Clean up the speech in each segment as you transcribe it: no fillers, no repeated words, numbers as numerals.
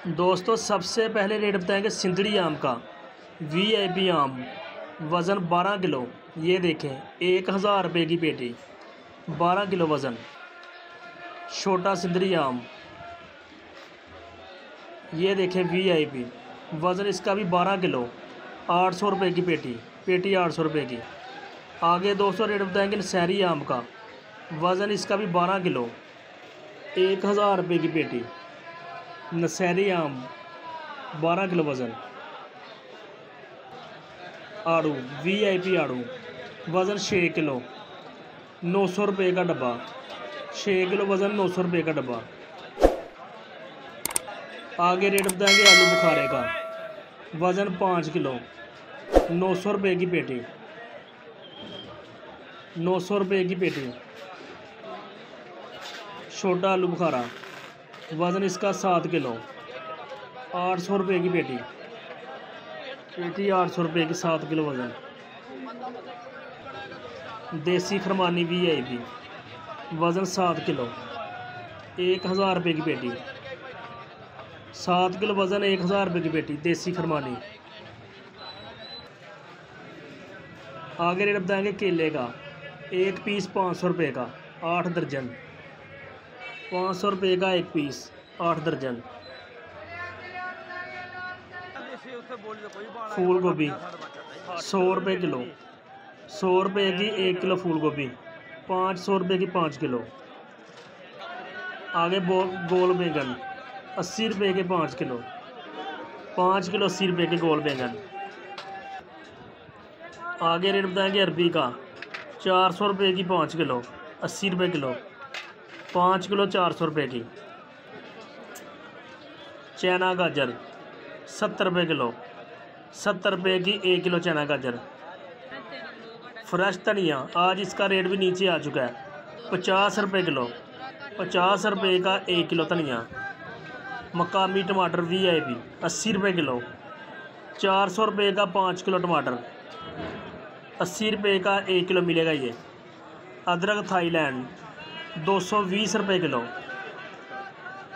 दोस्तों सबसे पहले रेट बताएंगे सिंदड़ी आम का। वीआईपी आम वज़न 12 किलो। ये देखें 1000 रुपये की पेटी, 12 किलो वज़न। छोटा सिंदड़ी आम ये देखें वीआईपी, वज़न इसका भी 12 किलो, 800 रुपये की पेटी, पेटी 800 रुपये की। आगे दोस्तों रेट बताएंगे नशहरी आम का। वज़न इसका भी 12 किलो, 1000 रुपये की पेटी। नशहरी आम 12 किलो वज़न। आड़ू वीआईपी आड़ू वज़न 6 किलो, 900 रुपये का डब्बा। 6 किलो वज़न, 900 रुपये का डब्बा। आगे रेट बताएंगे आलू बुखारे का। वज़न 5 किलो, 900 रुपये की पेटी, 900 रुपये की पेटी। छोटा आलू बुखारा वज़न इसका 7 किलो, 800 रुपये की पेटी, पेटी 800 रुपये की, 7 किलो वज़न। देसी खरमानी वीआईपी वज़न 7 किलो, 1000 रुपये की पेटी। 7 किलो वज़न, 1000 रुपये की पेटी देसी खरमानी। आगे रेट बताएंगे केले का। एक पीस 500 रुपये का, 8 दर्जन। 500 रुपये का एक पीस, 8 दर्जन। फूल गोभी 100 रुपये किलो, 100 रुपये की 1 किलो फूल गोभी, 500 रुपये की 5 किलो। आगे गोल बैंगन 80 रुपये के 5 किलो, 5 किलो 80 रुपये के गोल बैंगन। आगे रेट बताएंगे अरबी का। 400 रुपये की 5 किलो, 80 रुपये किलो, 5 किलो 400 रुपये की। चना गाजर 70 रुपये किलो, 70 रुपये की 1 किलो चना गाजर। फ्रेश धनिया आज इसका रेट भी नीचे आ चुका है, 50 रुपये किलो, 50 रुपये का 1 किलो धनिया। मकामी टमाटर वीआईपी 80 रुपये किलो, 400 रुपये का 5 किलो टमाटर, 80 रुपये का 1 किलो मिलेगा ये। अदरक थाईलैंड 220 रुपये किलो,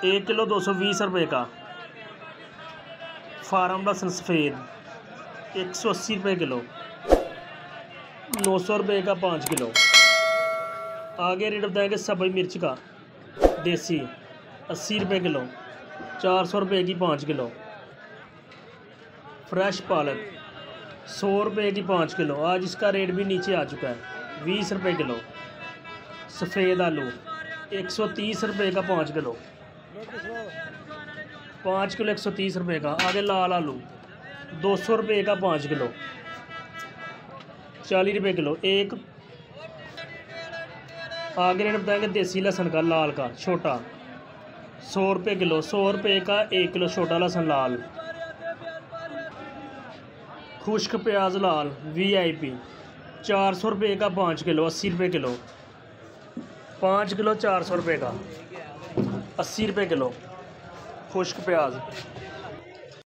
1 किलो 220 रुपये का। फार्म लहसुन सफ़ेद 180 रुपये किलो, 900 रुपये का 5 किलो। आगे रेट बताएंगे सब्ज़ मिर्च का। देसी 80 रुपये किलो, 400 रुपये की 5 किलो। फ्रेश पालक 100 रुपये की 5 किलो, आज इसका रेट भी नीचे आ चुका है, 20 रुपये किलो। सफ़ेद आलू 130 रुपये का 5 किलो, 5 किलो 130 रुपये का। आगे लाल आलू 200 रुपये का 5 किलो, 40 रुपये किलो एक। आगे रेट बताएंगे देसी लहसुन का, लाल का छोटा 100 रुपये किलो, 100 रुपये का 1 किलो छोटा लहसुन लाल। खुश्क प्याज लाल वीआईपी 400 रुपये का 5 किलो, 80 रुपये किलो। 5 किलो 400 रुपये का, 80 रुपये किलो खुश्क प्याज।